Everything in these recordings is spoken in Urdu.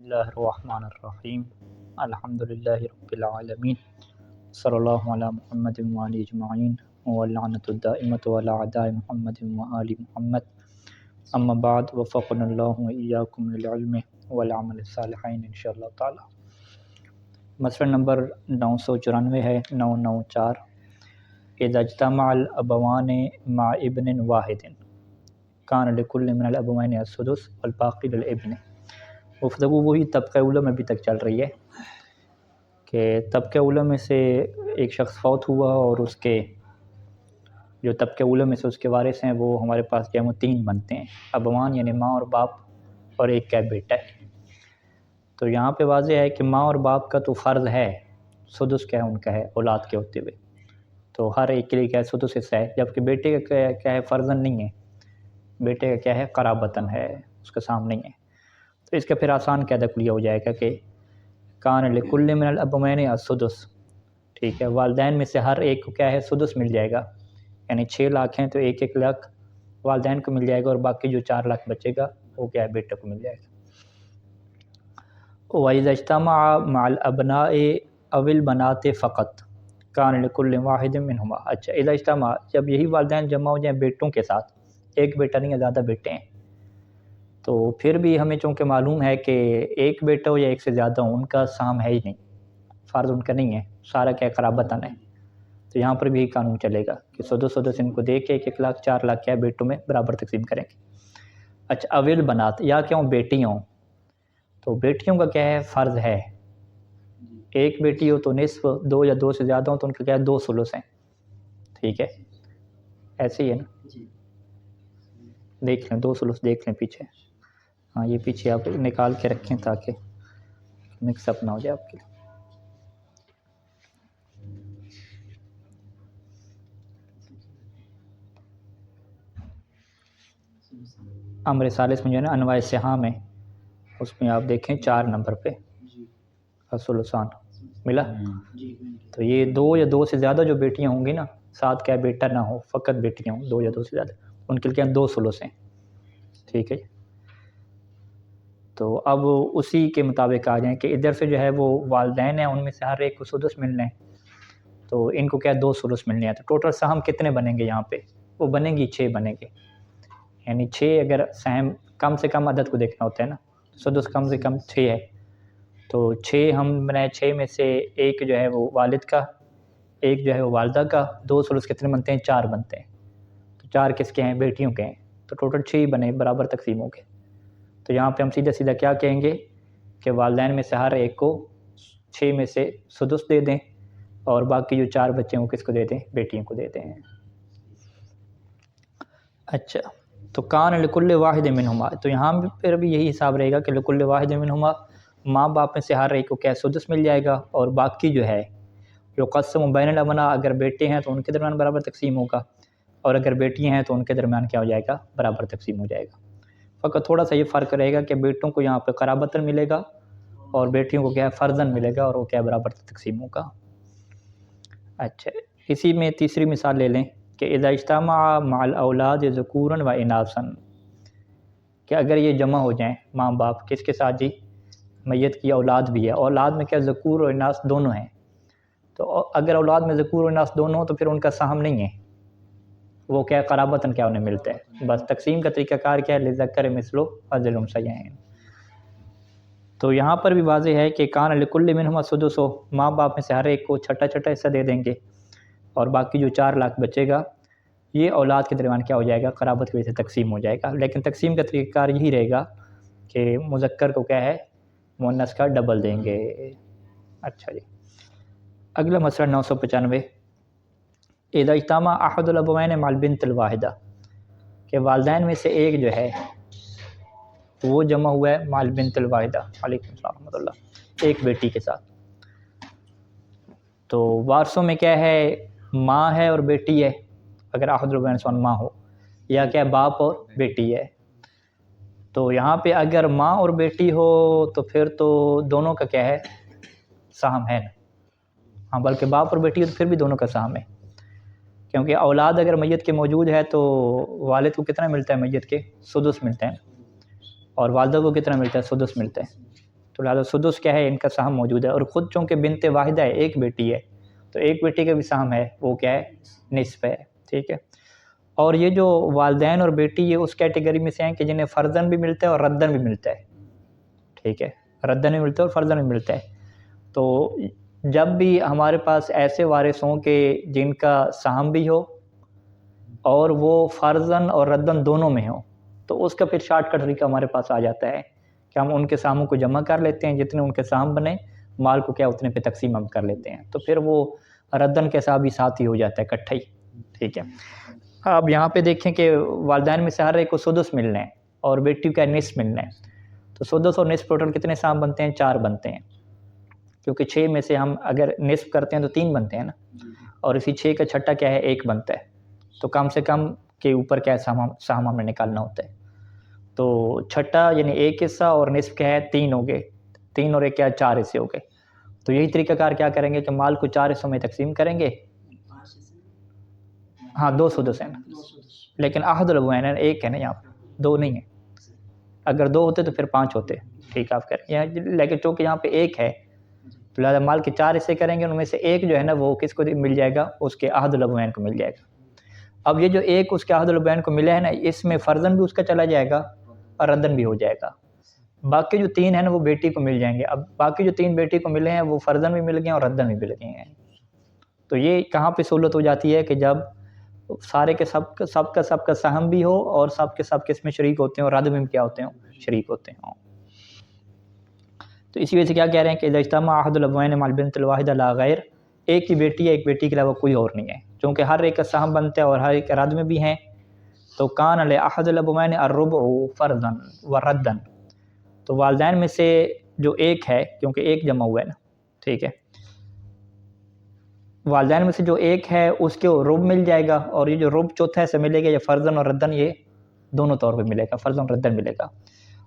اللہ الرحمن الرحیم الحمد للہ رب العالمین صلی اللہ علی محمد وآلہ اجمعین واللعنۃ الدائمۃ علی اعداء محمد وآل محمد اما بعد وفقنا اللہ وإیاکم للعلم والعمل الصالحین انشاءاللہ تعالی۔ مسئلہ نمبر 994 ہے 994 اذا اجتمع الابوان مع ابن واحد کان لکل من الابوین السدس والباقی للابن۔ گفتگو وہی طبقہ اولی میں ابھی تک چل رہی ہے کہ طبقہ اولی میں سے ایک شخص فوت ہوا اور اس کے جو طبقہ اولی میں سے اس کے وارث ہیں وہ ہمارے پاس جو ہے وہ 3 بنتے ہیں، ابوان یعنی ماں اور باپ اور ایک کا بیٹا ہے۔ تو یہاں پہ واضح ہے کہ ماں اور باپ کا تو فرض ہے، سدس کیا ہے ان کا ہے اولاد کے ہوتے ہوئے، تو ہر ایک کے لیے کیا ہے سدس حصہ ہے، جبکہ بیٹے کا کیا ہے فرضاً نہیں ہے، بیٹے کا کیا ہے قرابتاً ہے، اس کا سام نہیں ہے۔ تو اس کا پھر آسان قاعدہ کلیہ ہو جائے گا کہ کان لکل من الابوین السدس، ٹھیک ہے، والدین میں سے ہر ایک کو کیا ہے سدس مل جائے گا، یعنی 6 لاکھ ہیں تو 1 لاکھ والدین کو مل جائے گا اور باقی جو 4 لاکھ بچے گا وہ کیا ہے بیٹے کو مل جائے گا۔ وَإِذَا اجْتَمَعَ مَعَ الْأَبْنَاءِ أَوِ الْبَنَاتِ فَقَط كَانَ لِكُلِّ وَاحِدٍ مِّنْهُمَا۔ اچھا، اذا اجتمع، جب یہی والدین جمع ہو جائیں بیٹوں کے ساتھ، ایک بیٹا نہیں ہے زیادہ بیٹے ہیں، تو پھر بھی ہمیں چونکہ معلوم ہے کہ ایک بیٹا ہو یا ایک سے زیادہ ہو ان کا سام ہے ہی نہیں، فرض ان کا نہیں ہے، سارا کیا قرابتاً ہے، تو یہاں پر بھی قانون چلے گا کہ سدس ان کو دے کے 1 لاکھ 4 لاکھ کیا بیٹوں میں برابر تقسیم کریں گے۔ اچھا، اویل بنات یا کیا ہوں بیٹیاں ہوں، تو بیٹیوں کا کیا ہے فرض ہے، ایک بیٹی ہو تو نصف، 2 یا 2 سے زیادہ ہوں تو ان کا کیا ہے 2 ثلث ہیں، ٹھیک ہے، ایسے ہی ہے نا، دیکھ لیں 2 ثلث دیکھ لیں پیچھے، ہاں یہ پیچھے آپ نکال کے رکھیں تاکہ مکس اپ نہ ہو جائے آپ کے لیے۔ امر ثالث میں جو ہے نا انواع سہام ہے، اس میں آپ دیکھیں 4 نمبر پہ ثلثان ملا، تو یہ 2 یا 2 سے زیادہ جو بیٹیاں ہوں گی نا، ساتھ کیا بیٹا نہ ہو، فقط بیٹیاں ہوں 2 یا 2 سے زیادہ، ان کے لیے کیا 2 ثلث ہیں، ٹھیک ہے۔ تو اب اسی کے مطابق آ جائیں کہ ادھر سے جو ہے وہ والدین ہیں ان میں سے ہر ایک کو سدس ملنے ہیں، تو ان کو کیا 2 ثلث ملنے ہیں، تو ٹوٹل سہم کتنے بنیں گے یہاں پہ، وہ بنیں گی 6 بنیں گے، یعنی 6 اگر سہم کم سے کم عدد کو دیکھنا ہوتا ہے نا، سدس کم سے کم 6 ہے، تو 6 ہم بنائے، 6 میں سے ایک جو ہے وہ والد کا، ایک جو ہے وہ والدہ کا، 2 ثلث کتنے بنتے ہیں 4 بنتے ہیں، تو 4 کس کے ہیں بیٹیوں کے ہیں، تو ٹوٹل 6 ہی بنے برابر تقسیم ہو گئے۔ تو یہاں پہ ہم سیدھا کیا کہیں گے کہ والدین میں سے ہر ایک کو 6 میں سے سدس دے دیں اور باقی جو 4 بچے ہیں وہ کس کو دے دیں، بیٹیوں کو دے دیں۔ اچھا، تو کان لکل واحد منہما، تو یہاں پھر بھی یہی حساب رہے گا کہ لکل واحد منہما، ماں باپ میں سے ہر ایک کو کیا سدس مل جائے گا، اور باقی جو ہے جو قسم بین الابناء، اگر بیٹے ہیں تو ان کے درمیان برابر تقسیم ہوگا، اور اگر بیٹیاں ہیں تو ان کے درمیان کیا ہو جائے گا، برابر تقسیم ہو جائے گا۔ فقط تھوڑا سا یہ فرق رہے گا کہ بیٹوں کو یہاں پہ قرابتاً ملے گا اور بیٹیوں کو کیا ہے فرضاً ملے گا، اور وہ کیا برابر تقسیم ہوگا۔ اچھا، اسی میں تیسری مثال لے لیں کہ اذا اجتمع مع الاولاد ذکورا و اناثا، کہ اگر یہ جمع ہو جائیں ماں باپ کس کے ساتھ جی، میت کی اولاد بھی ہے، اولاد میں کیا ذکور اور اناث دونوں ہیں، تو اگر اولاد میں ذکور اور اناث دونوں ہو تو پھر ان کا سہم نہیں ہے، وہ کیا قرابتاً کیا انہیں ملتا ہے، بس تقسیم کا طریقہ کار کیا ہے، للذکر مثل حظ الانثیین۔ تو یہاں پر بھی واضح ہے کہ کان لکل منہما سدس ہو، ماں باپ میں سے ہر ایک کو چھٹا چھٹا حصہ دے دیں گے، اور باقی جو 4 لاکھ بچے گا یہ اولاد کے درمیان کیا ہو جائے گا، قرابت کی وجہ سے تقسیم ہو جائے گا، لیکن تقسیم کا طریقہ کار یہی رہے گا کہ مذکر کو کیا ہے مؤنث کا ڈبل دیں گے۔ اچھا جی، اگلا مسئلہ 995 اذا اجتمع احد الابوین مع البنت الواحدہ، کہ والدین میں سے ایک جو ہے وہ جمع ہوا ہے مع البنت الواحدہ، علیکم السلام ورحمۃ اللہ، ایک بیٹی کے ساتھ، تو وارثوں میں کیا ہے ماں ہے اور بیٹی ہے، اگر احد الابوین سون ماں ہو، یا کیا باپ اور بیٹی ہے، تو یہاں پہ اگر ماں اور بیٹی ہو تو پھر تو دونوں کا کیا ہے سہم ہے نا، ہاں بلکہ باپ اور بیٹی ہو تو پھر بھی دونوں کا سہم ہے، کیونکہ اولاد اگر میت کے موجود ہے تو والد کو کتنا ملتا ہے میت کے، سدس ملتے ہیں، اور والدہ کو کتنا ملتا ہے، سدس ملتا ہے، تو لہٰذا سدس کیا ہے ان کا سہم موجود ہے، اور خود چونکہ بنت واحدہ ہے، ایک بیٹی ہے، تو ایک بیٹی کا بھی سہم ہے، وہ کیا ہے نصف ہے، ٹھیک ہے۔ اور یہ جو والدین اور بیٹی یہ اس کیٹیگری میں سے ہیں کہ جنہیں فرضاً بھی ملتا ہے اور رداً بھی ملتا ہے، ٹھیک ہے، رداً بھی ملتا ہے اور فرضاً بھی ملتا ہے۔ تو جب بھی ہمارے پاس ایسے وارث ہوں کہ جن کا سہم بھی ہو اور وہ فرضاً اور رداً دونوں میں ہوں، تو اس کا پھر شارٹ کٹ طریقہ ہمارے پاس آ جاتا ہے کہ ہم ان کے سہموں کو جمع کر لیتے ہیں، جتنے ان کے سہم بنے مال کو کیا اتنے پہ تقسیم ہم کر لیتے ہیں، تو پھر وہ رداً کے حساب ہی ساتھ ہی ہو جاتا ہے اکٹھا ہی، ٹھیک ہے۔ اب یہاں پہ دیکھیں کہ والدین میں سے ہر ایک کو سدس ملنا ہے اور بیٹی کا نصف ملنا ہے، تو سدس اور نصف ٹوٹل کتنے سہم بنتے ہیں؟ 4 بنتے ہیں، کیونکہ 6 میں سے ہم اگر نصف کرتے ہیں تو 3 بنتے ہیں نا، اور اسی 6 کا چھٹا کیا ہے 1 بنتا ہے، تو کم سے کم کے اوپر کیا سہم ہمیں نکالنا ہوتا ہے، تو چھٹا یعنی 1 حصہ اور نصف کیا ہے 3 ہو گئے، 3 اور 1 کیا 4 حصے ہو گئے، تو یہی طریقہ کار کیا کریں گے کہ مال کو 4 حصوں میں تقسیم کریں گے۔ ہاں 2 سدس ہیں نا، لیکن احد الابوین ہے 1 ہے نا، یہاں 2 نہیں ہے، اگر 2 ہوتے تو پھر 5 ہوتے، ٹھیک آپ کریں، لیکن چونکہ یہاں پہ 1 ہے تو لہٰذا مال کے 4 حصے کریں گے، ان میں سے 1 جو ہے نا وہ کس کو مل جائے گا؟ اس کے احد الابوین کو مل جائے گا۔ اب یہ جو 1 اس کے احد الابوین کو ملا ہے نا، اس میں فرضاً بھی اس کا چلا جائے گا اور رداً بھی ہو جائے گا، باقی جو 3 ہیں نا وہ بیٹی کو مل جائیں گے۔ اب باقی جو 3 بیٹی کو ملے ہیں وہ فرضاً بھی مل گئے ہیں اور رداً بھی مل گئے ہیں، تو یہ کہاں پہ سہولت ہو جاتی ہے کہ جب سارے کے سب کا سہم بھی ہو اور سب کے سب کس میں شریک ہوتے ہیں اور رد میں کیا ہوتے ہیں؟ شریک ہوتے ہیں۔ تو اسی وجہ سے کیا کہہ رہے ہیں کہ اذا اجتمع احد الابوین مع البنت الواحدہ لا غیر، ایک کی بیٹی ہے، ایک بیٹی کے علاوہ کوئی اور نہیں ہے، چونکہ ہر ایک کا سہم بنتا ہے اور ہر ایک رد میں بھی ہیں، تو کان لاحد الابوین الربع فرضا وردا، تو والدین میں سے جو 1 ہے، کیونکہ 1 جمع ہوا ہے نا، ٹھیک ہے، والدین میں سے جو 1 ہے اس کے ربع مل جائے گا، اور یہ جو ربع چوتھا سے ملے گا یہ فرضاً اور رداً یہ دونوں طور پہ ملے گا، فرضاً اور رداً ملے گا،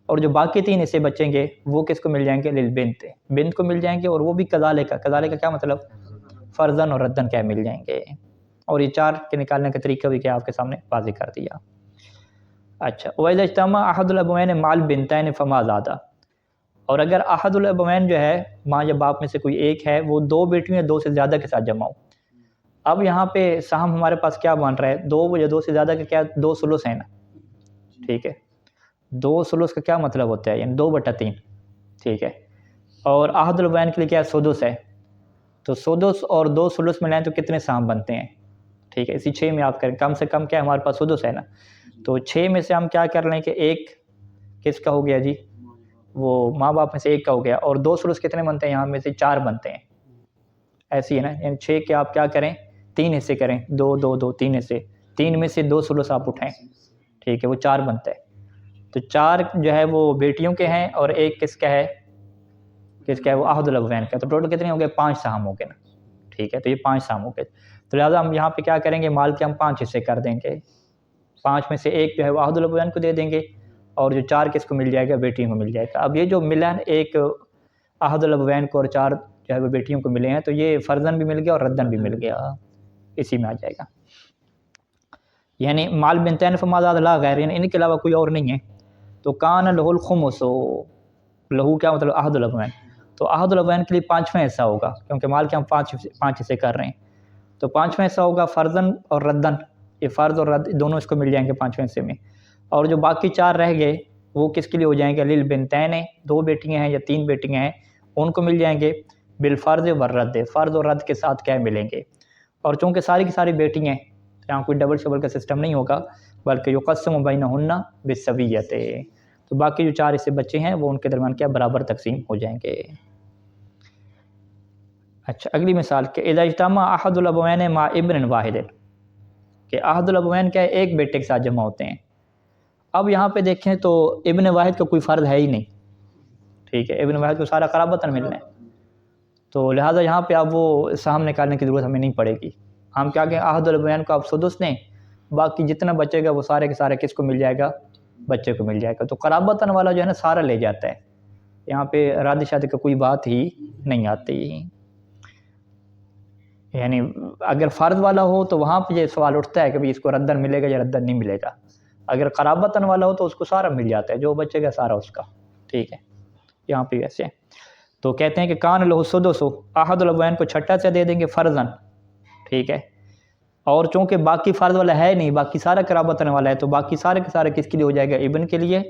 اور جو باقی 3 حصے بچیں گے وہ کس کو مل جائیں گے؟ للبنت، بنت کو مل جائیں گے، اور وہ بھی کذالک کا کیا مطلب؟ فرضاً اور رداً کیا مل جائیں گے، اور یہ 4 کے نکالنے کا طریقہ بھی کیا آپ کے سامنے واضح کر دیا۔ اچھا، وَإِذَا اجْتَمَعَ أَحَدُ الْأَبَوَيْنِ مَعَ الْبِنْتَيْنِ فَمَا زَادَ، اور اگر احد الابوین جو ہے ماں یا باپ میں سے کوئی 1 ہے، وہ 2 بیٹیوں یا 2 سے زیادہ کے ساتھ جمع ہو، اب یہاں پہ سہم ہمارے پاس کیا بن رہا ہے؟ 2 یا 2 سے زیادہ کا کیا 2 ثلث ہے نا، ٹھیک ہے، 2 ثلث کا کیا مطلب ہوتا ہے؟ یعنی 2/3، ٹھیک ہے، اور احد الابوین کے لیے کیا سدس ہے، تو سدس اور 2 ثلث ملائیں تو کتنے سہم بنتے ہیں؟ ٹھیک ہے، اسی 6 میں آپ کریں، کم سے کم کیا ہمارے پاس سدس ہے نا، تو 6 میں سے ہم کیا کر لیں کہ 1 کس کا ہو گیا جی؟ وہ ماں باپ میں سے 1 کا ہو گیا، اور 2 ثلث کتنے بنتے ہیں؟ یہاں میں سے 4 بنتے ہیں، ایسی ہے نا، یعنی 6 کے آپ کیا کریں 3 حصے کریں، 2 2 2 3 حصے، 3 میں سے 2 ثلث آپ اٹھائیں، ٹھیک ہے، وہ 4 بنتا ہے، تو 4 جو ہے وہ بیٹیوں کے ہیں اور 1 کس کا ہے؟ وہ احد الابوین کا، تو ٹوٹل کتنے ہو گئے؟ 5 سہم ہو گئے نا، ٹھیک ہے، تو یہ 5 سہم ہو گئے، تو لہٰذا ہم یہاں پہ کیا کریں گے؟ مال کے ہم 5 حصے کر دیں گے، 5 میں سے 1 جو ہے وہ احد الابوین کو دے دیں گے، اور جو 4 کس کو مل جائے گا؟ بیٹیوں کو مل جائے گا۔ اب یہ جو ملا ہے 1 احد الابوین کو اور 4 جو ہے وہ بیٹیوں کو ملے ہیں، تو یہ فرضاً بھی مل گیا اور رداً بھی مل گیا، اسی میں آ جائے گا، یعنی مال بنتین فما زاد لا غیر، یعنی ان کے علاوہ کوئی اور نہیں ہے، تو کان لہ الخمس، لہو کیا مطلب؟ احد الابوین، تو احد الابوین کے لیے 5واں حصہ ہوگا، کیونکہ مال کے ہم 5 حصے کر رہے ہیں، تو 5واں حصہ ہوگا فرضاً اور رداً، یہ فرض اور رد دونوں اس کو مل جائیں گے 5ویں حصے میں، اور جو باقی 4 رہ گئے وہ کس کے لیے ہو جائیں گے؟ للبنتین، 2 بیٹیاں ہیں یا 3 بیٹیاں ہیں ان کو مل جائیں گے، بالفرض والرد، فرض اور رد کے ساتھ کیا ملیں گے، اور چونکہ ساری کی ساری بیٹی ہیں یہاں کوئی ڈبل شبل کا سسٹم نہیں ہوگا، بلکہ یقسم بینہن بالسویۃ، تو باقی جو 4 حصے بچے ہیں وہ ان کے درمیان کیا برابر تقسیم ہو جائیں گے۔ اچھا، اگلی مثال کہ اذا اجتمع احد الابوین مع ابن واحد، کہ احد الابوین کیا ہے 1 بیٹے کے ساتھ جمع ہوتے ہیں، اب یہاں پہ دیکھیں تو ابن واحد کا کوئی فرض ہے ہی نہیں، ٹھیک ہے، ابن واحد کو سارا قرابتاً ملنا ہے، تو لہٰذا یہاں پہ اب وہ سہم نکالنے کی ضرورت ہمیں نہیں پڑے گی، ہم کیا کہ احد الابوین کو آپ سدس دیں، باقی جتنا بچے گا وہ سارے کے سارے کس کو مل جائے گا؟ بچے کو مل جائے گا، تو قرابتاً والا جو ہے نا سارا لے جاتا ہے، یہاں پہ رد شاد کا کوئی بات ہی نہیں آتی، یعنی اگر فرض والا ہو تو وہاں پہ یہ سوال اٹھتا ہے کہ بھئی اس کو رداً ملے گا یا رداً نہیں ملے گا، اگر قرابتاً والا ہو تو اس کو سارا مل جاتا ہے، جو بچے گا سارا اس کا، ٹھیک ہے، یہاں پہ ویسے تو کہتے ہیں کہ کان لہ السدس، احد الابوین کو چھٹا سے دے دیں گے فرضاً، ٹھیک ہے، اور چونکہ باقی فرض والا ہے نہیں، باقی سارا قرابتن والا ہے، تو باقی سارے کے سارے کس کے لیے ہو جائے گا؟ ابن کے لیے،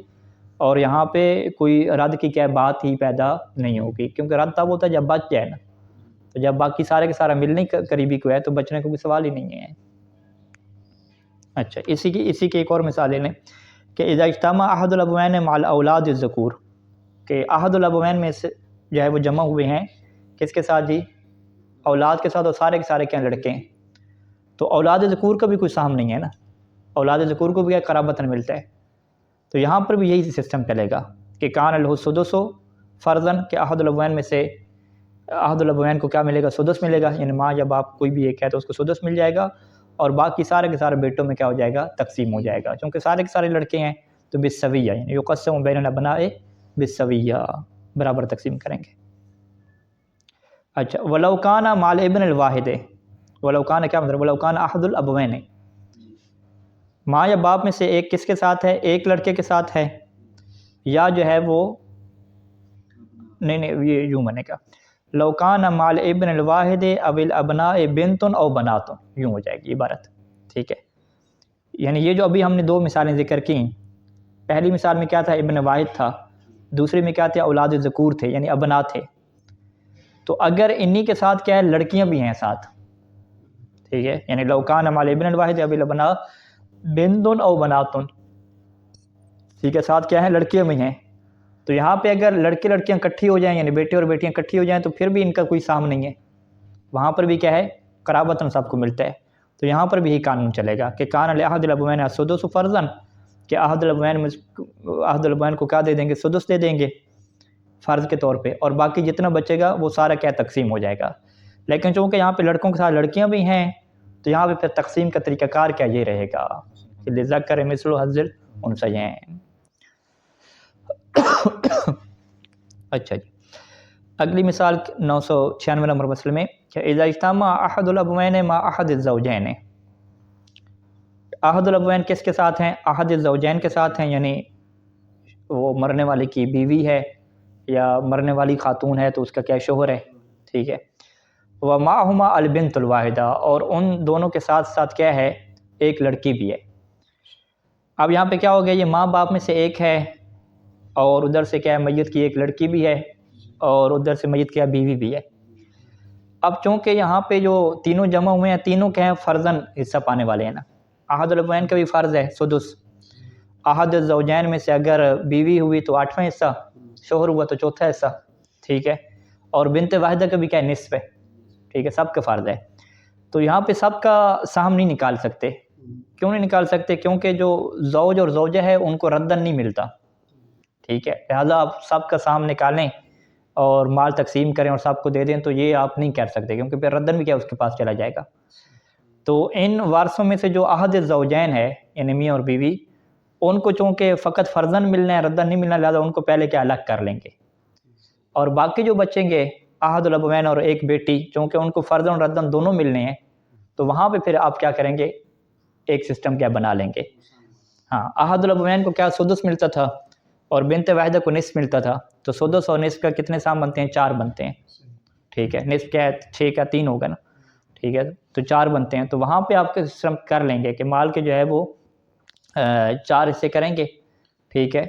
اور یہاں پہ کوئی رد کی کیا بات ہی پیدا نہیں ہوگی، کیونکہ رد تب ہوتا ہے جب بچ جائے نا، تو جب باقی سارے کے سارا ملنے قریبی کو ہے تو بچنے کو کوئی سوال ہی نہیں ہے۔ اچھا، اسی کی ایک اور مثال لیں کہ اذا اجتمع احد الابوین مع الاولاد الذکور، کہ احد الابوین میں سے جو ہے وہ جمع ہوئے ہیں کس کے ساتھ جی؟ اولاد کے ساتھ، اور سارے کے سارے کیا لڑکے ہیں، تو اولاد ذکور کا بھی کوئی سام نہیں ہے نا، اولاد ذکور کو بھی کیا قرابتاً ملتا ہے، تو یہاں پر بھی یہی سسٹم چلے گا کہ کان لہ السدس فرضاً، کہ احد الابوین میں سے احد الابوین کو کیا ملے گا؟ سدس ملے گا، یعنی ماں یا باپ کوئی بھی ایک ہے تو اس کو سدس مل جائے گا، اور باقی سارے کے سارے بیٹوں میں کیا ہو جائے گا؟ تقسیم ہو جائے گا، چونکہ سارے کے سارے لڑکے ہیں تو بالسویہ، یعنی یقسم بین الابناء بالسویہ، برابر تقسیم کریں گے۔ اچھا، ولو کان مع الابن الواحد، ولو کان کیا مطلب؟ ولو کان احد الابوین، ماں یا باپ میں سے ایک کس کے ساتھ ہے؟ ایک لڑکے کے ساتھ ہے، یا جو ہے وہ نہیں یہ یوں بنے گا، لو کان مع الابن الواحد او الابناء بنت او بنات، یوں ہو جائے گی عبارت، ٹھیک ہے، یعنی یہ جو ابھی ہم نے دو مثالیں ذکر کی، پہلی مثال میں کیا تھا؟ ابن واحد تھا، دوسری میں کیا تھے؟ اولاد ذکور تھے، یعنی ابناء تھے، تو اگر انہی کے ساتھ کیا ہے؟ لڑکیاں بھی ہیں ساتھ، ٹھیک ہے، یعنی لو کان مع الابن الواحد او الابناء بنت او بنات، ٹھیک ہے، ساتھ کیا ہے؟ لڑکیاں بھی ہیں، تو یہاں پہ اگر لڑکے لڑکیاں اکٹھی ہو جائیں، یعنی بیٹے اور بیٹیاں اکٹھی ہو جائیں، تو پھر بھی ان کا کوئی سام نہیں ہے، وہاں پر بھی کیا ہے؟ قرابتاً سب کو ملتا ہے، تو یہاں پر بھی یہی قانون چلے گا کہ کان لاحد الابوین السدس فرضاً، کہ احد الابوین کو کیا دے دیں گے؟ سدس دے دیں گے فرض کے طور پہ، اور باقی جتنا بچے گا وہ سارا کیا تقسیم ہو جائے گا، لیکن چونکہ یہاں پہ لڑکوں کے ساتھ لڑکیاں بھی ہیں تو یہاں پہ پھر تقسیم کا طریقہ کار کیا یہ رہے گا کہ لذکر مثل حظ الانثیین۔ اچھا جی، اگلی مثال 996 نمبر مسئلے میں کہ اذا اجتمع احد الابوین مع احد الزوجین، احد الابوین کس کے ساتھ ہیں؟ احد الزوجین کے ساتھ ہیں، یعنی وہ مرنے والے کی بیوی ہے یا مرنے والی خاتون ہے تو اس کا کیا شوہر ہے، ٹھیک ہے، ومعہما البنت الواحدہ، اور ان دونوں کے ساتھ ساتھ کیا ہے؟ ایک لڑکی بھی ہے۔ اب یہاں پہ کیا ہو گیا؟ یہ ماں باپ میں سے ایک ہے، اور ادھر سے کیا ہے؟ میت کی ایک لڑکی بھی ہے، اور ادھر سے میت کیا؟ بیوی بھی ہے۔ اب چونکہ یہاں پہ جو تینوں جمع ہوئے ہیں، تینوں کے ہیں فرضاً حصہ پانے والے ہیں نا، احد الابوین کا بھی فرض ہے سدس، احد الزوجین میں سے اگر بیوی ہوئی تو 8واں حصہ، شوہر ہوا تو 4تھا حصہ، ٹھیک ہے، اور بنت واحدہ کا بھی کیا ہے؟ نصف ہے، ٹھیک ہے، سب کا فرض ہے، تو یہاں پہ سب کا سہم نہیں نکال سکتے، کیوں نہیں نکال سکتے؟ کیونکہ جو زوج اور زوجہ ہے ان کو ردن نہیں ملتا، ٹھیک ہے، لہٰذا آپ سب کا سہم نکالیں اور مال تقسیم کریں اور سب کو دے دیں تو یہ آپ نہیں کر سکتے، کیونکہ پھر ردن بھی کیا اس کے پاس چلا جائے گا۔ تو ان وارثوں میں سے جو احد الزوجین ہے یعنی میاں اور بیوی، ان کو چونکہ فقط فرضاً ملنا ہے، ردن نہیں ملنا، لہٰذا ان کو پہلے کیا الگ کر لیں گے، اور باقی جو بچیں گے احد الابوین اور ایک بیٹی، چونکہ ان کو فرضاً اور ردن دونوں ملنے ہیں، تو وہاں پہ پھر آپ کیا کریں گے؟ ایک سسٹم کیا بنا لیں گے، ہاں، احد الابوین کو کیا؟ سدس ملتا تھا، اور بنت واحدہ کو نصف ملتا تھا، تو سدس اور نصف کا کتنے سام بنتے ہیں؟ 4 بنتے ہیں، ٹھیک ہے، نصف کیا ہے؟ 6 کا 3 ہوگا نا، ٹھیک ہے، تو 4 بنتے ہیں، تو وہاں پہ آپ کے سسٹم کر لیں گے کہ مال کے جو ہے وہ 4 حصے کریں گے، ٹھیک ہے،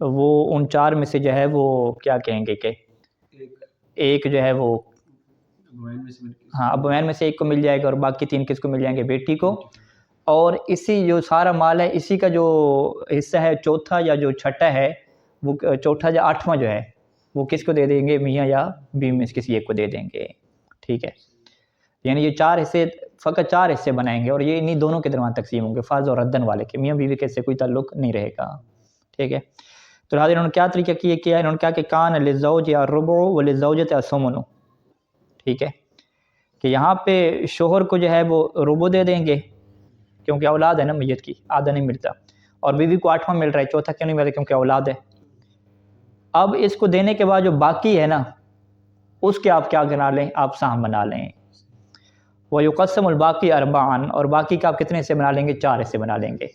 وہ ان 4 میں سے جو ہے وہ کیا کہیں گے کہ ایک جو ہے وہ ہاں ابوین میں سے ایک کو مل جائے گا، اور باقی 3 کس کو مل جائیں گے؟ بیٹی کو، اور اسی جو سارا مال ہے اسی کا جو حصہ ہے چوتھا یا جو چھٹا ہے، وہ چوتھا یا 8واں جو ہے وہ کس کو دے دیں گے؟ میاں یا بیوی میں سے کسی ایک کو دے دیں گے، ٹھیک ہے، یعنی یہ 4 حصے، فقط 4 حصے بنائیں گے، اور یہ انہی دونوں کے درمیان تقسیم ہوں گے، فرض اور ردن والے کے، میاں بیوی کے سے کوئی تعلق نہیں رہے گا، ٹھیک ہے۔ تو لہٰذا انہوں نے کیا طریقہ کیا؟ انہوں نے کہا کہ کان للزوج الربع وللزوجۃ الثمن، ٹھیک ہے، کہ یہاں پہ شوہر کو جو ہے وہ ربع دے دیں گے کیونکہ اولاد ہے نا میت کی، آدھا نہیں ملتا، اور بیوی کو 8واں مل رہا ہے، چوتھا کیوں نہیں ملتا؟ کیونکہ اولاد ہے۔ اب اس کو دینے کے بعد جو باقی ہے نا اس کے آپ کیا بنا لیں؟ آپ سہم بنا لیں، وَيُقَسَّمُ الْبَاقِي أَرْبَعًا، اور باقی کا آپ کتنے حصے بنا لیں گے؟ 4 حصے بنا لیں گے،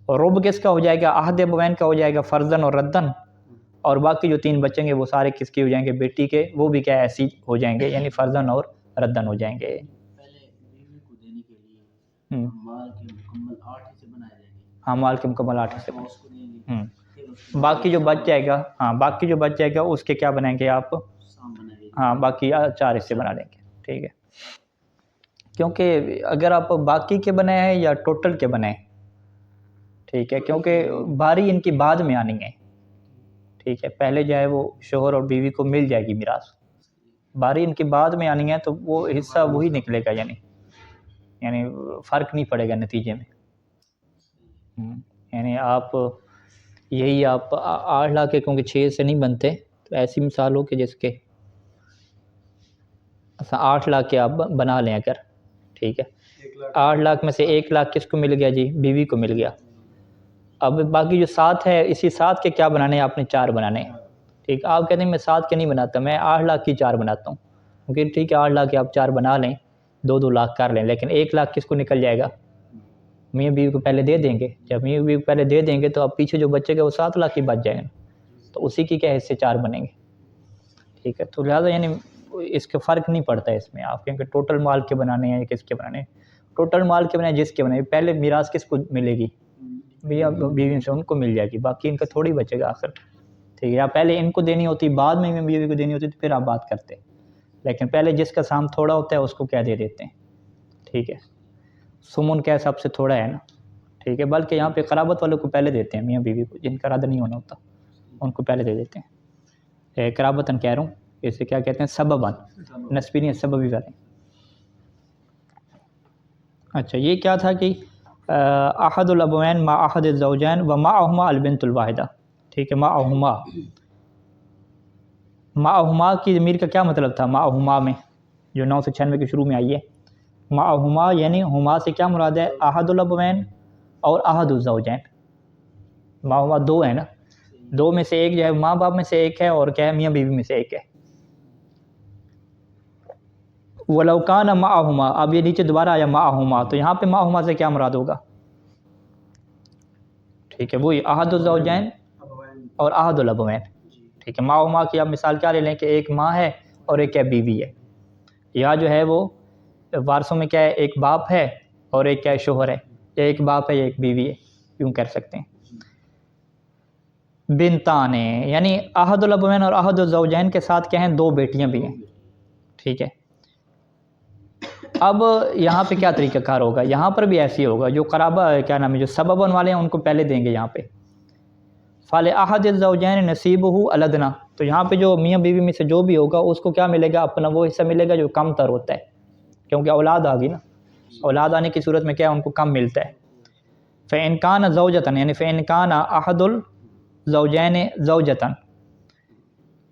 اور ربع کس کا ہو جائے گا؟ احد ابوین کا ہو جائے گا فرضاً اور ردن، اور باقی جو 3 بچیں گے وہ سارے کس کے ہو جائیں گے؟ بیٹی کے، وہ بھی کیا ایسی ہو جائیں گے، یعنی فرضاً اور ردن ہو جائیں گے۔ پہلے بیوی کو دینے کے لیے مال کے مکمل 8 حصے بنائے جائیں گے۔ ہاں، مال کے مکمل 8 حصے اس کو دیں گے۔ باقی جو بچ جائے گا، ہاں باقی جو بچ جائے گا اس کے کیا بنائیں گے آپ؟ ہاں، باقی 4 حصے بنا لیں گے، ٹھیک ہے۔ کیونکہ اگر آپ باقی کے بنائے ہیں یا ٹوٹل کے بنائیں، ٹھیک ہے، کیونکہ باری ان کی بعد میں آنی ہے، ٹھیک ہے، پہلے جو ہے وہ شوہر اور بیوی کو مل جائے گی میراث، باری ان کی بعد میں آنی ہے تو وہ حصہ وہی نکلے گا، یعنی فرق نہیں پڑے گا نتیجے میں۔ یعنی آپ یہی آپ 8 لاکھ کے، کیونکہ 6 سے نہیں بنتے، تو ایسی مثال ہو کہ جس کے 8 لاکھ کے آپ بنا لیں اگر، ٹھیک ہے، 8 لاکھ میں سے 1 لاکھ کس کو مل گیا جی؟ بیوی کو مل گیا۔ اب باقی جو 7 ہے، اسی 7 کے کیا بنانے ہیں آپ نے؟ 4 بنانے ہیں، ٹھیک۔ آپ کہتے ہیں میں 7 کے نہیں بناتا، میں 8 لاکھ کی 4 بناتا ہوں، کیونکہ ٹھیک ہے 8 لاکھ کے آپ 4 بنا لیں، 2 لاکھ کر لیں، لیکن 1 لاکھ کس کو نکل جائے گا؟ میاں بیوی کو پہلے دے دیں گے۔ جب میاں بیوی کو پہلے دے دیں گے تو اب پیچھے جو بچے گا وہ 7 لاکھ ہی بچ جائے گا، تو اسی کی کیا حصے 4 بنیں گے، ٹھیک ہے۔ تو لہٰذا یعنی اس کا فرق نہیں پڑتا ہے اس میں، آپ کہیں کہ ٹوٹل مال کے بنانے ہیں یا کس کے بنانے ہیں، ٹوٹل مال کے بنانے جس کے بنانے، پہلے میراث کس کو ملے گی؟ میاں بیوی سے ان کو مل جائے گی، باقی ان کا تھوڑی بچے گا آخر، ٹھیک ہے۔ یا پہلے ان کو دینی ہوتی، بعد میں میاں بیوی کو دینی ہوتی تو پھر آپ بات کرتے، لیکن پہلے جس کا سام تھوڑا ہوتا ہے اس کو کیا دے دیتے ہیں، ٹھیک ہے۔ سمن کیا سب سے تھوڑا ہے نا، ٹھیک ہے، بلکہ یہاں پہ قرابت والوں کو پہلے دیتے ہیں، میاں بیوی کو جن کا رد نہیں ہونا ہوتا ان کو پہلے دے دیتے ہیں۔ قرابتاً کہہ رہا ہوں، اسے کیا کہتے ہیں؟ سبباً، نسبی نہیں، سببی والے۔ اچھا، یہ کیا تھا کہ احد الابوین ما احد الزوجین و معہما البنت الواحدہ، ٹھیک ہے۔ معہما کی ضمیر کا کیا مطلب تھا؟ معہما میں جو 996 کے شروع میں آئی ہے، معہما یعنی ہما سے کیا مراد ہے؟ احد الابوین اور احد الزوجین، معہما 2 ہے نا، 2 میں سے ایک جو ہے ماں باپ میں سے ایک ہے، اور کیا ہے؟ میاں بیوی میں سے ایک ہے۔ وَلَوْ كَانَ مَعَهُمَا، اب یہ نیچے دوبارہ آیا مَعَهُمَا، تو یہاں پہ مَعَهُمَا سے کیا مراد ہوگا؟ ٹھیک ہے، وہی احد الزوجین اور احد الابوین، ٹھیک ہے۔ مَعَهُمَا کی اب مثال کیا لے لیں کہ ایک ماں ہے اور ایک کیا بیوی ہے، یا جو ہے وہ وارثوں میں کیا ہے؟ ایک باپ ہے اور ایک کیا ہے؟ شوہر ہے، یا ایک باپ ہے یا ایک بیوی ہے، یوں کر سکتے ہیں۔ بنتان، یعنی احد الابوین اور احد الزوجین کے ساتھ کیا ہیں؟ 2 بیٹیاں بھی ہیں، ٹھیک ہے۔ اب یہاں پہ کیا طریقہ کار ہوگا؟ یہاں پر بھی ایسی ہوگا، جو قرابہ کیا نام ہے، جو سبباً والے ہیں ان کو پہلے دیں گے یہاں پہ۔ فَلِأَحَدِ الزَّوْجَيْنِ نَصِيبُهُ الْأَدْنَىٰ، تو یہاں پہ جو میاں بیوی میں سے جو بھی ہوگا اس کو کیا ملے گا؟ اپنا وہ حصہ ملے گا جو کم تر ہوتا ہے، کیونکہ اولاد آ گئی نا، اولاد آنے کی صورت میں کیا ہے؟ ان کو کم ملتا ہے۔ فَإِنْ كَانَ زَوْجَةً، یعنی فَإِنْ كَانَ أَحَدُ الزَّوْجَيْنِ زَوْجَةً،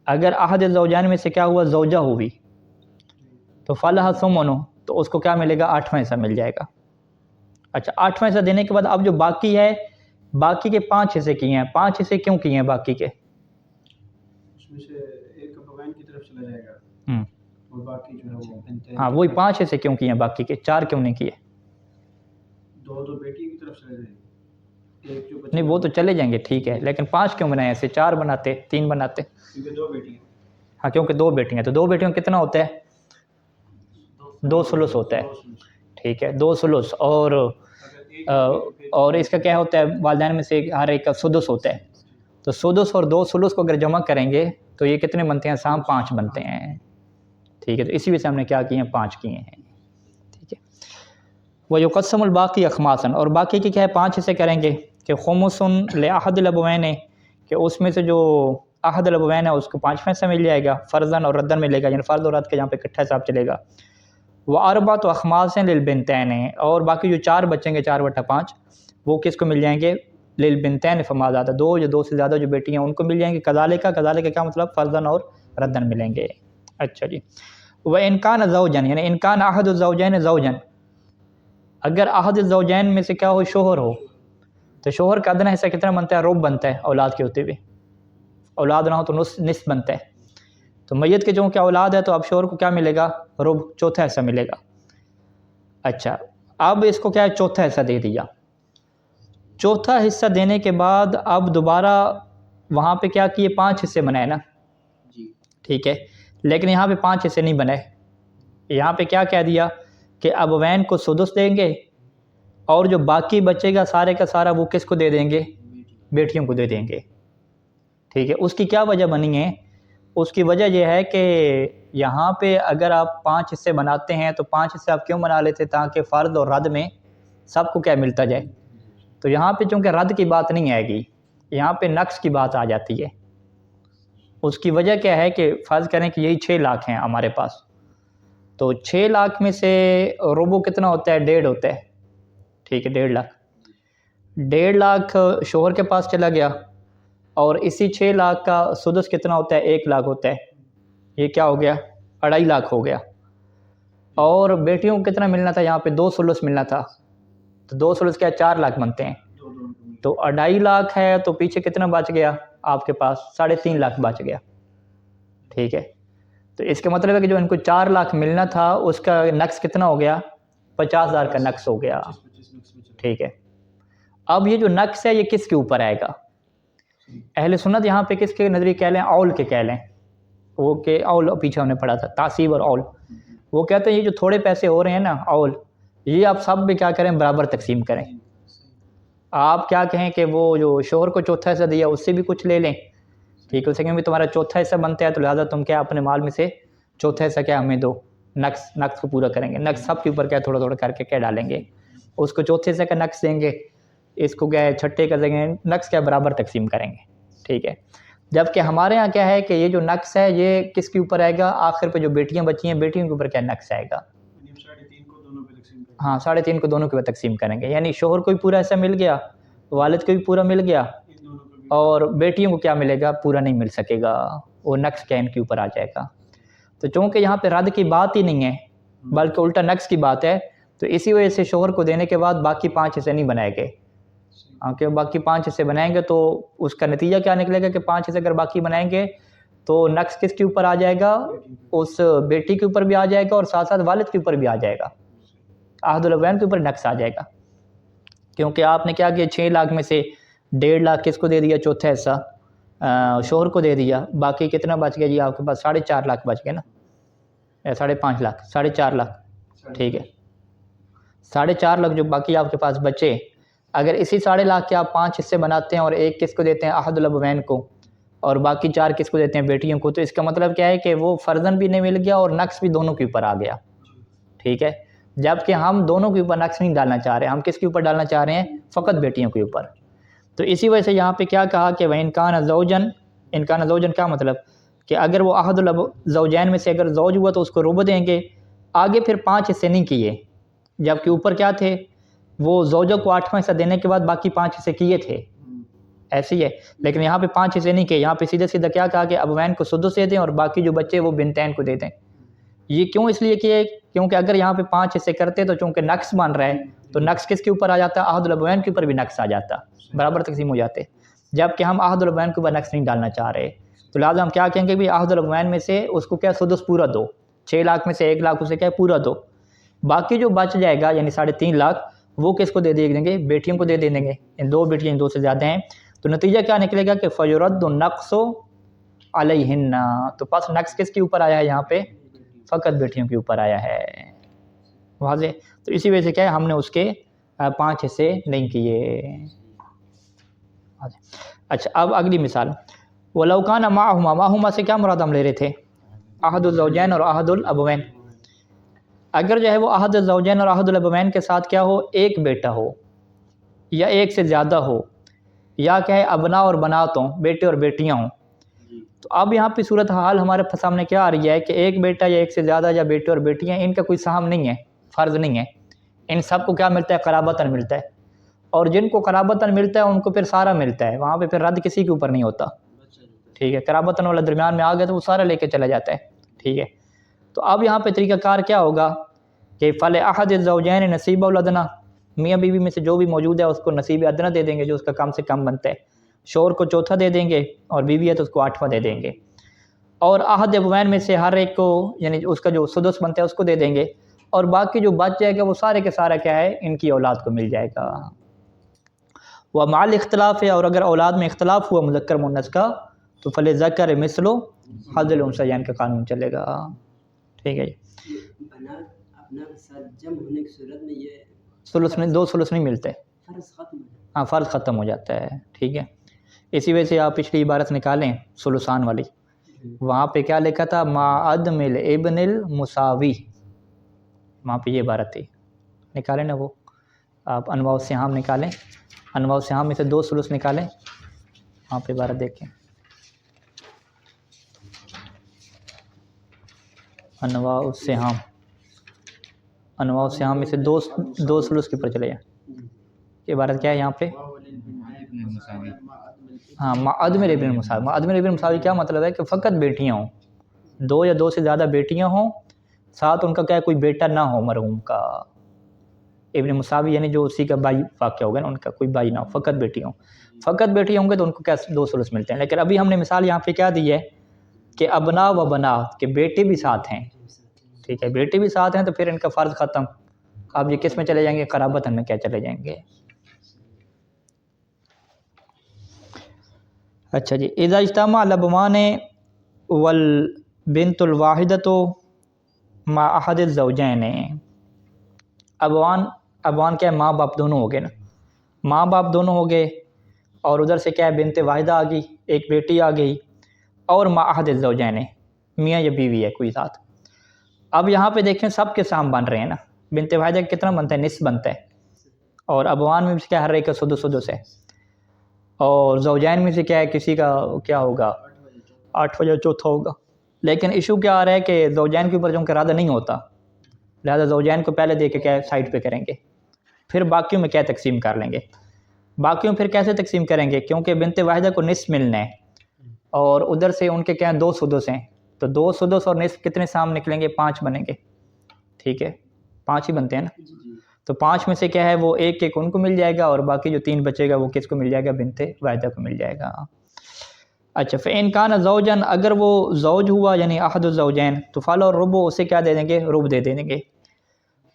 اگر احد الزوجین میں سے کیا ہوا؟ زوجہ ہوئی، تو فَلَهَا ثُمُنُ، تو اس کو کیا ملے گا؟ 8واں حصہ مل جائے گا۔ اچھا، 8واں حصہ دینے کے بعد اب جو باقی ہے، باقی کے 5 حصے کیے ہیں، 5 حصے کیوں کیے ہیں باقی کے؟ اس میں سے ایک ابوین کی طرف چلا جائے گا اور باقی جو ہے وہ بنتے ہیں۔ ہاں، وہی 5 حصے کیوں کیے ہیں باقی کے، 4 کیوں نہیں کیے؟ 2 بیٹی کی طرف چلے جائیں گے، ایک جو بچے نہیں وہ تو چلے جائیں گے، ٹھیک ہے، لیکن 5 کیوں بنائے؟ ایسے 4 بناتے، 3 بناتے۔ کیونکہ 2 بیٹی ہیں۔ ہاں، کیونکہ 2 بیٹیاں ہیں، تو 2 بیٹیوں کتنا ہوتا ہے؟ 2 ثلث ہوتا ہے، ٹھیک ہے، 2 ثلث، اور اس کا کیا ہوتا ہے؟ والدین میں سے ہر ایک کا سدس ہوتا ہے، تو سدس اور 2 ثلث کو اگر جمع کریں گے تو یہ کتنے بنتے ہیں؟ سام 5 بنتے ہیں، ٹھیک ہے۔ تو اسی وجہ سے ہم نے کیا کیے ہیں؟ 5 کیے ہیں، ٹھیک ہے۔ وَيُقَسَّمُ الْبَاقِي أَخْمَاسًا، اور باقی کے کیا ہے؟ 5 حصے کریں گے کہ خُمُسٌ لِأَحَدِ الْأَبَوَيْنِ، کہ اس میں سے جو احد الابوین ہے اس کو 5واں حصہ مل جائے گا، فرضاً اور ردن ملے گا، یعنی فرض اور رد کا یہاں پہ اکٹھا حساب چلے گا۔ وَأَرْبَعَةُ أَخْمَاسٍ لِلْبِنْتَيْنِ، اور باقی جو 4 بچیں گے 4/5 وہ کس کو مل جائیں گے؟ لِلْبِنْتَيْنِ فَمَا زَادَ، 2 یا 2 سے زیادہ جو بیٹی ہیں ان کو مل جائیں گے۔ کذالک کیا مطلب؟ فرضاً اور ردن ملیں گے۔ اچھا جی، وَإِنْ كَانَ زَوْجًا، یعنی إِنْ كَانَ أَحَدُ الزَّوْجَيْنِ زَوْجًا، اگر احد الزوجین میں سے کیا ہو؟ شوہر ہو، تو شوہر کا ادنا حصہ کتنا بنتا ہے؟ ربع بنتا ہے اولاد کے ہوتے ہوئے، اولاد نہ ہو تو نصف بنتا ہے۔ تو میت کے جو کیا اولاد ہے تو اب شوہر کو کیا ملے گا؟ ربع، چوتھا حصہ ملے گا۔ اچھا، اب اس کو کیا ہے؟ چوتھا حصہ دے دیا۔ چوتھا حصہ دینے کے بعد اب دوبارہ وہاں پہ کیا کیے 5 حصے بنائے نا، جی ٹھیک ہے، لیکن یہاں پہ 5 حصے نہیں بنائے، یہاں پہ کیا کہہ دیا کہ ابوین کو سدس دیں گے اور جو باقی بچے گا سارے کا سارا وہ کس کو دے دیں گے؟ بیٹیوں کو دے دیں گے، ٹھیک ہے۔ اس کی کیا وجہ بنی ہے؟ اس کی وجہ یہ ہے کہ یہاں پہ اگر آپ 5 حصے بناتے ہیں تو 5 حصے آپ کیوں بنا لیتے؟ تاکہ فرد اور رد میں سب کو کیا ملتا جائے۔ تو یہاں پہ چونکہ رد کی بات نہیں آئے گی، یہاں پہ نقص کی بات آ جاتی ہے۔ اس کی وجہ کیا ہے کہ فرض کریں کہ یہی 6 لاکھ ہیں ہمارے پاس، تو 6 لاکھ میں سے ربع کتنا ہوتا ہے؟ 1.5 ہوتا ہے، ٹھیک ہے، 1.5 لاکھ۔ 1.5 لاکھ شوہر کے پاس چلا گیا، اور اسی 6 لاکھ کا سدس کتنا ہوتا ہے؟ 1 لاکھ ہوتا ہے، یہ کیا ہو گیا؟ 2.5 لاکھ ہو گیا۔ اور بیٹیوں کو کتنا ملنا تھا؟ یہاں پہ 2 ثلث ملنا تھا، تو 2 ثلث کیا 4 لاکھ بنتے ہیں، تو 2.5 لاکھ ہے، تو پیچھے کتنا بچ گیا آپ کے پاس؟ 3.5 لاکھ بچ گیا، ٹھیک ہے۔ تو اس کا مطلب ہے کہ جو ان کو 4 لاکھ ملنا تھا اس کا نقص کتنا ہو گیا؟ 50,000 کا نقص ہو گیا، ٹھیک ہے۔ اب یہ جو نقص ہے یہ کس کے اوپر آئے گا؟ اہل سنت یہاں پہ کس کے نظریے کہہ لیں؟ اول کے کہہ لیں، وہ کہ اول پیچھے ہم نے پڑھا تھا تعصیب اور اول، وہ کہتے ہیں یہ جو تھوڑے پیسے ہو رہے ہیں نا اول، یہ آپ سب بھی کیا کریں؟ برابر تقسیم کریں۔ آپ کیا کہیں کہ وہ جو شوہر کو چوتھا حصہ دیا اس سے بھی کچھ لے لیں، ٹھیک ہے، اسے کہیں بھی تمہارا چوتھا حصہ بنتا ہے تو لہٰذا تم کیا اپنے مال میں سے چوتھا حصہ کیا ہمیں دو، نقص کو پورا کریں گے، نقص سب کے اوپر کیا تھوڑا تھوڑا کر کے کیا ڈالیں گے، اس کو چوتھے حصے کا نقص دیں گے، اس کو کیا ہے چھٹے کا دیں گے، نقص کیا برابر تقسیم کریں گے، ٹھیک ہے۔ جبکہ ہمارے ہاں کیا ہے کہ یہ جو نقص ہے یہ کس کے اوپر آئے گا؟ آخر پہ جو بیٹیاں بچی ہیں بیٹیوں کے اوپر کیا نقص آئے گا؟ ہاں 3.5 کو دونوں کے اوپر تقسیم کریں گے، یعنی شوہر کو بھی پورا حصہ مل گیا، والد کو بھی پورا مل گیا، اور بیٹیوں کو کیا ملے گا؟ پورا نہیں مل سکے گا، وہ نقص کیا ان کے اوپر آ جائے گا۔ تو چونکہ یہاں پہ رد کی بات ہی نہیں ہے بلکہ الٹا نقص کی بات ہے، تو اسی وجہ سے شوہر کو دینے کے بعد باقی 5 حصے نہیں بنائے گئے، کہ باقی 5 حصے بنائیں گے تو اس کا نتیجہ کیا نکلے گا کہ 5 حصے اگر باقی بنائیں گے تو نقص کس کے اوپر آ جائے گا؟ اس بیٹی کے اوپر بھی آ جائے گا اور ساتھ ساتھ والد کے اوپر بھی آ جائے گا، عہد الابوین کے اوپر نقص آ جائے گا، کیونکہ آپ نے کیا کیا 6 لاکھ میں سے 1.5 لاکھ کس کو دے دیا؟ چوتھا حصہ شوہر کو دے دیا، باقی کتنا بچ گیا جی آپ کے پاس؟ 4.5 لاکھ بچ گئے نا، 5.5 لاکھ، 4.5 لاکھ، ٹھیک ہے، 4.5 لاکھ جو باقی آپ کے پاس بچے، اگر اسی 4.5 لاکھ کے آپ 5 حصے بناتے ہیں اور ایک کس کو دیتے ہیں؟ عہد الابوین کو، اور باقی 4 کس کو دیتے ہیں؟ بیٹیوں کو، تو اس کا مطلب کیا ہے کہ وہ فرضاً بھی نہیں مل گیا اور نقص بھی دونوں کے اوپر آ گیا، ٹھیک ہے۔ جبکہ ہم دونوں کے اوپر نقص نہیں ڈالنا چاہ رہے، ہم کس کے اوپر ڈالنا چاہ رہے ہیں؟ فقط بیٹیوں کے اوپر۔ تو اسی وجہ سے یہاں پہ کیا کہا کہ وَإِن كَانَ زَوْجًا، ان کان زوجن کا مطلب کہ اگر وہ عہد الزوجین میں سے اگر زوج ہوا تو اس کو ربع دیں گے، آگے پھر 5 حصے نہیں کیے، جبکہ اوپر کیا تھے؟ وہ زوجہ کو 8واں حصہ دینے کے بعد باقی 5 حصے کیے تھے، ایسے ہی ہے، لیکن یہاں پہ 5 حصے نہیں کیے، یہاں پہ سیدھا سیدھا کیا کہا کہ ابوین کو سدس دے دیں اور باقی جو بچے وہ بنتین کو دے دیں۔ یہ کیوں اس لیے کیے؟ کیونکہ اگر یہاں پہ 5 حصے کرتے تو چونکہ نقص بن رہا ہے تو نقص کس کے اوپر آ جاتا؟ عہد الابوین کے اوپر بھی نقص آ جاتا، برابر تقسیم ہو جاتے، جبکہ ہم عہد الابوین کے اوپر نقص نہیں ڈالنا چاہ رہے، تو لہٰذا ہم کیا کہیں گے بھی عہد الابوین میں سے اس کو کیا سدس پورا دو، 6 لاکھ میں سے 1 لاکھ اسے کیا پورا دو، باقی جو بچ جائے گا یعنی 3.5 لاکھ وہ کس کو دے دیں گے؟ بیٹیوں کو دے دیں گے، ان 2 بیٹیاں 2 سے زیادہ ہیں، تو نتیجہ کیا نکلے گا کہ فَيُرَدُّ النَّقْصُ عَلَيْهِنَّ، تو پس نقص کس کے اوپر آیا ہے؟ یہاں پہ فقط بیٹیوں کے اوپر آیا ہے، واضح۔ تو اسی وجہ سے کیا ہے ہم نے اس کے 5 حصے نہیں کیے۔ اچھا اب اگلی مثال، وَلَوْ كَانَ مَعَهُمَا، مَعَهُمَا سے کیا مراد ہم لے رہے تھے؟ عہد الزوجین اور عہد الابوین۔ اگر جو ہے وہ عہد الزوجین اور عہد الابوین کے ساتھ کیا ہو؟ ایک بیٹا ہو یا ایک سے زیادہ ہو، یا کیا ہے ابنا اور بنات ہوں، بیٹے اور بیٹیاں ہوں، تو اب یہاں پہ صورتحال ہمارے سامنے کیا آ رہی ہے کہ ایک بیٹا یا ایک سے زیادہ یا بیٹے اور بیٹیاں، ان کا کوئی سہم نہیں ہے، فرض نہیں ہے، ان سب کو کیا ملتا ہے؟ قرابتاً ملتا ہے، اور جن کو قرابتاً ملتا ہے ان کو پھر سارا ملتا ہے، وہاں پہ پھر رد کسی کے اوپر نہیں ہوتا، ٹھیک ہے، قرابتاً والا درمیان میں آ گیا تو وہ سارا لے کے چلا جاتا ہے، ٹھیک ہے۔ تو اب یہاں پہ طریقہ کار کیا ہوگا کہ فَلِأَحَدِ الزَّوْجَيْنِ نَصِيبُ الْأَدْنَىٰ، میاں بیوی میں سے جو بھی موجود ہے اس کو نصیب ادنا دے دیں گے جو اس کا کم سے کم بنتا ہے، شوہر کو چوتھا دے دیں گے اور بیوی ہے تو اس کو 8واں دے دیں گے، اور عہد ابوین میں سے ہر ایک کو یعنی اس کا جو سدس بنتا ہے اس کو دے دیں گے، اور باقی جو بچ جائے گا وہ سارے کے سارا کیا ہے؟ ان کی اولاد کو مل جائے گا۔ وہ مال اختلاف ہے، اور اگر اولاد میں اختلاف ہوا مذکر مؤنث کا تو فلذکر مثل حظ الانثیین کا قانون چلے گا. ٹھیک ہے جی. بنات اپنا کے ساتھ جمع ہونے کی صورت میں یہ ثلث میں 2 ثلث نہیں ملتے. فرض ختم ہے. ہاں فرض ختم ہو جاتا ہے. ٹھیک ہے. اسی وجہ سے آپ پچھلی عبارت نکالیں ثلثان والی، وہاں پہ کیا لکھا تھا؟ ما عدم الابن المساوی، وہاں پہ یہ عبارت تھی. نکالیں نا وہ، آپ انواع السہام نکالیں، انواع السہام میں سے 2 ثلث نکالیں، وہاں پہ عبارت دیکھیں. انواع السہام، انواع السہام میں سے 2 ثلث کے اوپر چلے جائیں. یہ عبارت کیا ہے یہاں پہ؟ ہاں ما عدم الابن المساوی. ما عدم الابن المساوی کیا مطلب ہے؟ کہ فقط بیٹیاں ہوں، 2 یا 2 سے زیادہ بیٹیاں ہوں، ساتھ ان کا کیا ہے کوئی بیٹا نہ ہو مرحوم کا. ابن مساوی یعنی جو اسی کا بھائی واقع ہوگا نا، ان کا کوئی بھائی نہ ہو، فقط بیٹیاں ہوں. فقط بیٹیاں ہوں گے تو ان کو کیا 2 ثلث ملتے ہیں. لیکن ابھی ہم نے مثال یہاں پہ کیا دی ہے کہ ابنا و بنات، کہ بیٹے بھی ساتھ ہیں. ٹھیک ہے، بیٹے بھی ساتھ ہیں تو پھر ان کا فرض ختم. اب یہ کس میں چلے جائیں گے؟ قرابتاً میں کیا چلے جائیں گے. اچھا جی. اذا اجتمع الابوان والبنت الواحدۃ مع احد الزوجین. ابوان کیا ہے؟ ماں باپ دونوں ہو گئے نا، ماں باپ دونوں ہو گئے، اور ادھر سے کیا ہے؟ بنت واحدہ آ گئی، ایک بیٹی آ گئی، اور مع احد الزوجین، میاں یا بیوی ہے کوئی ساتھ. اب یہاں پہ دیکھیں سب کے سام بن رہے ہیں نا. بنت واحدہ کا کتنا بنتا ہے؟ نصف بنتا ہے. اور ابوان میں سے کیا ہر ایک کا سدس ہے. اور زوجین میں سے کیا ہے؟ کسی کا کیا ہوگا؟ 8 یا چوتھا ہوگا. لیکن ایشو کیا آ رہا ہے کہ زوجین کے اوپر جو ان کا ارادہ نہیں ہوتا، لہذا زوجین کو پہلے دے کے کیا سائڈ پہ کریں گے، پھر باقیوں میں کیا تقسیم کر لیں گے. باقیوں پھر کیسے تقسیم کریں گے؟ کیونکہ بنت واحدہ کو نصف ملنا ہے، اور ادھر سے ان کے کیا 2 سدس ہیں، تو 2 سدس اور نصف کتنے سام نکلیں گے؟ 5 بنیں گے. ٹھیک ہے، 5 ہی بنتے ہیں نا. تو 5 میں سے کیا ہے وہ ایک ان کو مل جائے گا، اور باقی جو 3 بچے گا وہ کس کو مل جائے گا؟ بنت واحدہ کو مل جائے گا. اچھا، فإن کان زوجا، اگر وہ زوج ہوا یعنی احد الزوجین تو فل اور ربع، اسے کیا دے دیں گے؟ ربع دے دیں گے.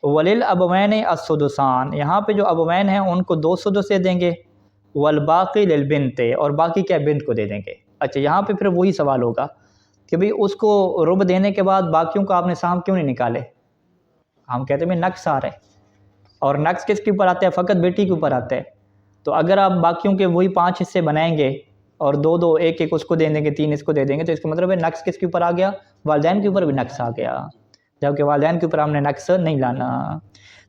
وللابوین السدسان، یہاں پہ جو ابوین ہیں ان کو 2 سدس دے دیں گے. والباقی للبنت، اور باقی کیا بنت کو دے دیں گے. اچھا، یہاں پہ پھر وہی سوال ہوگا کہ بھئی اس کو ربع دینے کے بعد باقیوں کو آپ نے سام کیوں نہیں نکالے؟ ہم کہتے ہیں نقص آ رہا ہے، اور نقص کس کے اوپر آتا ہے؟ فقط بیٹی کے اوپر آتا ہے. تو اگر آپ باقیوں کے وہی 5 حصے بنائیں گے اور 2 ایک اس کو دے دیں گے، 3 اس کو دے دیں گے، تو اس کا مطلب ہے نقص کس کے اوپر آ گیا؟ والدین کے اوپر بھی نقص آ گیا، جبکہ والدین کے اوپر ہم نے نقص نہیں لانا.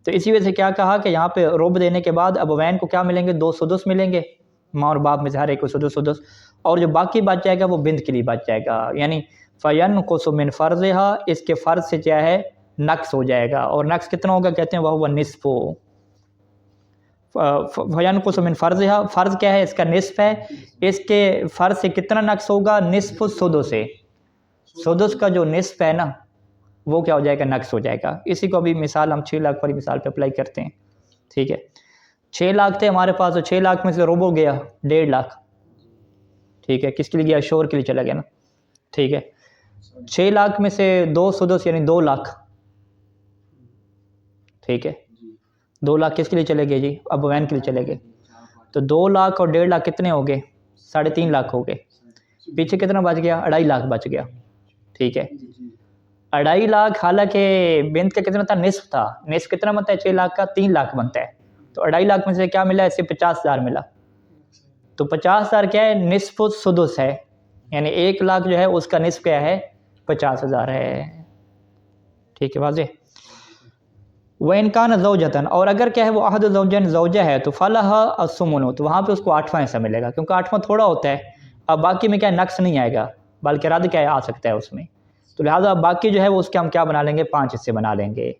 تو اسی وجہ سے کیا کہا کہ یہاں پہ ربع دینے کے بعد ابوین کو کیا ملیں گے؟ 2 سدس ملیں گے، ماں اور باپ میں سے ہر ایک کو سدس، اور جو باقی بچ جائے گا وہ بنت کے لیے بچ جائے گا. یعنی فینقص من فرضھا، اس کے فرض سے کیا ہے؟ نقص ہو جائے گا. اور نقص کتنا ہوگا؟ کہتے ہیں وہ نصف. فینقص من فرضھا، فرض کیا ہے؟ اس کا نصف ہے. اس کے فرض سے کتنا نقص ہوگا؟ نصف السدس سے. سدس کا جو نصف ہے نا وہ کیا ہو جائے گا؟ نقص ہو جائے گا. اسی کو ابھی مثال ہم 6 لاکھ والی مثال پہ اپلائی کرتے ہیں. ٹھیک ہے، 6 لاکھ تھے ہمارے پاس، تو 6 لاکھ میں سے ربع گیا 1.5 لاکھ. ٹھیک ہے، کس کے لیے گیا؟ شور کے لیے چلا گیا نا. ٹھیک ہے، 6 لاکھ میں سے 2 سدس یعنی 2 لاکھ. ٹھیک ہے، 2 لاکھ کس کے لیے چلے گئے جی؟ ابوین کے لیے چلے گئے. تو 2 لاکھ اور 1.5 لاکھ کتنے ہو گئے؟ 3.5 لاکھ ہو گئے. پیچھے کتنا بچ گیا؟ 2.5 لاکھ بچ گیا. ٹھیک ہے، 2.5 لاکھ، حالانکہ بنت کا کتنا تھا؟ نصف تھا. نصف کتنا بنتا ہے 6 لاکھ کا؟ 3 لاکھ بنتا ہے. تو 2.5 لاکھ میں سے کیا ملا؟ اس سے 50,000 ملا. تو 50,000 کیا ہے؟ نصف السدس ہے. یعنی 1 لاکھ جو ہے اس کا نصف کیا ہے؟ 50,000 ہے. ٹھیک ہے، واضح. وَإِنْ كَانَ زَوْجَةً، اور اگر کیا ہے وہ احد الزوجین زوجہ ہے تو فَلَهَا الثُّمُنُ، تو وہاں پہ اس کو 8واں حصہ ملے گا، کیونکہ 8واں تھوڑا ہوتا ہے. اب باقی میں کیا نقص نہیں آئے گا، بلکہ رد کیا آ سکتا ہے اس میں. تو لہٰذا باقی جو ہے وہ اس کے ہم کیا بنا لیں گے؟ 5 حصے بنا لیں گے،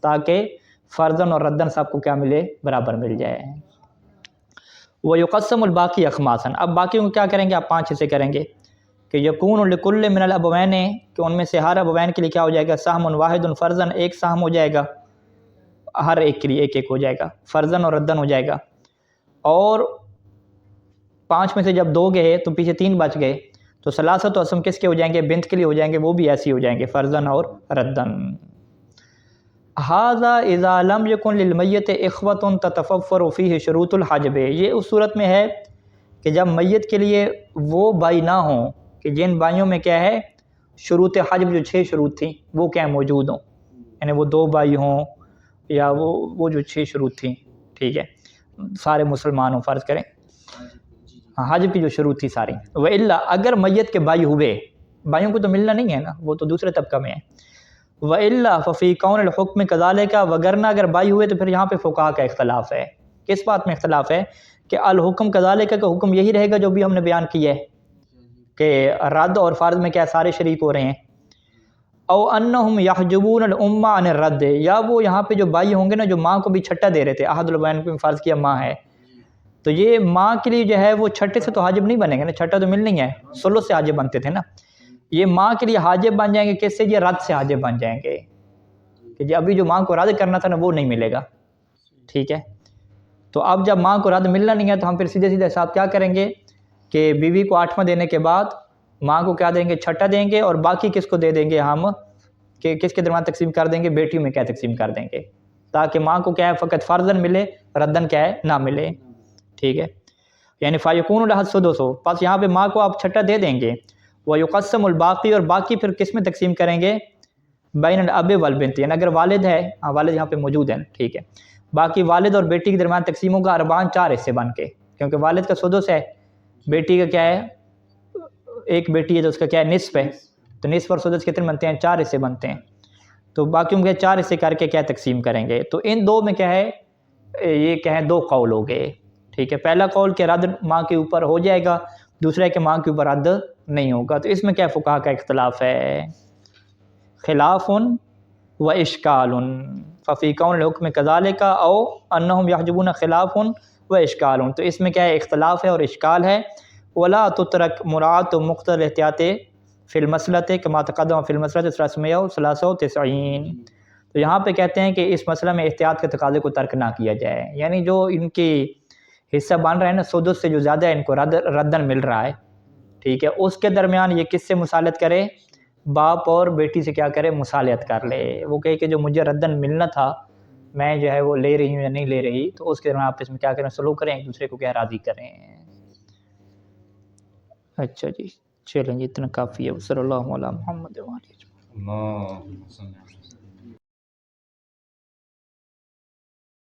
تاکہ فرضاً اور رداً سب کو کیا ملے؟ برابر مل جائے. وَيُقَسَّمُ الْبَاقِي أَخْمَاسًا، اب باقیوں کو کیا کریں گے؟ آپ 5 حصے کریں گے کہ یکون لکل من الابوین، کہ ان میں سے ہر ابوین کے لیے کیا ہو جائے گا؟ سہم واحد فرضاً، ایک سہم ہو جائے گا ہر ایک کے لیے، ایک ہو جائے گا، فرضاً اور رداً ہو جائے گا. اور 5 میں سے جب 2 گئے تو پیچھے 3 بچ گئے، تو ثلاثت و اسم کس کے ہو جائیں گے؟ بنت کے لیے ہو جائیں گے، وہ بھی ایسی ہو جائیں گے فرضاً اور رداً. ھذا اذا لم یکن للمیت اخوۃ تتففر فیہ شروط الحجب، یہ اس صورت میں ہے کہ جب میت کے لیے وہ بھائی نہ ہوں کہ جن بھائیوں میں کیا ہے شروط حجب، جو 6 شروط تھیں وہ کیا موجود ہوں، یعنی وہ 2 بھائی ہوں یا وہ جو 6 شروط تھیں، ٹھیک ہے، سارے مسلمان ہوں فرض کریں، حج کی جو شروط تھی ساری۔ وَإِلَّا اگر میت کے بھائی ہوئے، بھائیوں کو تو ملنا نہیں ہے نا، وہ تو دوسرے طبقہ میں ہے، وَإِلَّا فَفِي قَوْنِ الْحُكْمِ كَذَلِكَ، وگرنہ اگر بھائی ہوئے تو پھر یہاں پہ فقہاء کا اختلاف ہے۔ کس بات میں اختلاف ہے؟ کہ الحکم كذلك کا حکم یہی رہے گا جو بھی ہم نے بیان کیا ہے کہ رد اور فرض میں کیا سارے شریک ہو رہے ہیں، او انہم یحجبون الام عن الرد، یا وہ یہاں پہ جو بھائی ہوں گے نا جو ماں کو بھی چھٹا دے رہے تھے، احد البین کو فرض کیا ماں ہے، تو یہ ماں کے لیے جو ہے وہ چھٹے سے تو حاجب نہیں بنیں گے نا، چھٹا تو مل نہیں ہے، ثلث سے حاجب بنتے تھے نا، یہ ماں کے لیے حاجب بن جائیں گے کس سے؟ یہ رد سے حاجب بن جائیں گے کہ جی ابھی جو ماں کو رد کرنا تھا نا وہ نہیں ملے گا، ٹھیک ہے۔ تو اب جب ماں کو رد ملنا نہیں ہے تو ہم پھر سیدھے سیدھے حساب کیا کریں گے کہ بیوی کو 8واں دینے کے بعد ماں کو کیا دیں گے؟ چھٹا دیں گے، اور باقی کس کو دے دیں گے ہم کہ کس کے درمیان تقسیم کر دیں گے؟ بیٹیوں میں کیا تقسیم کر دیں گے، تاکہ ماں کو کیا ہے فقط فرضاً ملے، ردن کیا ہے نہ ملے، ٹھیک ہے۔ یعنی فَيَكُونُ لَهَا السُّدُسُ، پس یہاں پہ ماں کو آپ چھٹا دے دیں گے، وَيُقَسَّمُ الْبَاقِي، اور باقی پھر کس میں تقسیم کریں گے؟ بین الاب والبنت، یعنی اگر والد ہے، والد یہاں پہ موجود ہیں، ٹھیک ہے، باقی والد اور بیٹی کے درمیان تقسیم ہوگا اربعاً 4 حصے بن کے، کیونکہ والد کا سدس ہے، بیٹی کا کیا ہے، ایک بیٹی ہے تو اس کا کیا ہے نصف ہے، تو نصف اور سدس کتنے بنتے ہیں؟ 4 حصے بنتے ہیں، تو باقیوں کے 4 حصے کر کے کیا تقسیم کریں گے، تو ان 2 میں کیا ہے یہ کیا ہے 2 قول ہو گئے، ٹھیک ہے۔ پہلا قول کہ رد ماں کے اوپر ہو جائے گا، دوسرا ہے کہ ماں کے اوپر رد نہیں ہوگا، تو اس میں کیا فقہاء کا اختلاف ہے، خلاف و اشکال، ففی کون الحکم کذالک او انہم یحجبون خلاف و اشکال، تو اس میں کیا ہے اختلاف ہے اور اشکال ہے۔ ولا تترک مراعات مقتضی الاحتیاط فی المسلۃ کما تقدم فی المسلۃ 393، تو یہاں پہ کہتے ہیں کہ اس مسئلہ میں احتیاط کے تقاضے کو ترک نہ کیا جائے، یعنی جو ان کی حصہ بن رہا ہے نا سدس سے جو زیادہ ان کو ردن مل رہا ہے، ٹھیک ہے، اس کے درمیان یہ کس سے مصالحت کرے؟ باپ اور بیٹی سے کیا کرے؟ مصالحت کر لے، وہ کہے کہ جو مجھے ردن ملنا تھا میں جو ہے وہ لے رہی ہوں یا نہیں لے رہی، تو اس کے درمیان آپ اس میں کیا کریں؟ سلوک کریں، ایک دوسرے کو کیا راضی کریں۔ اچھا جی چلیں جی اتنا کافی ہے، صلی اللہ علیہ محمد و آلہ۔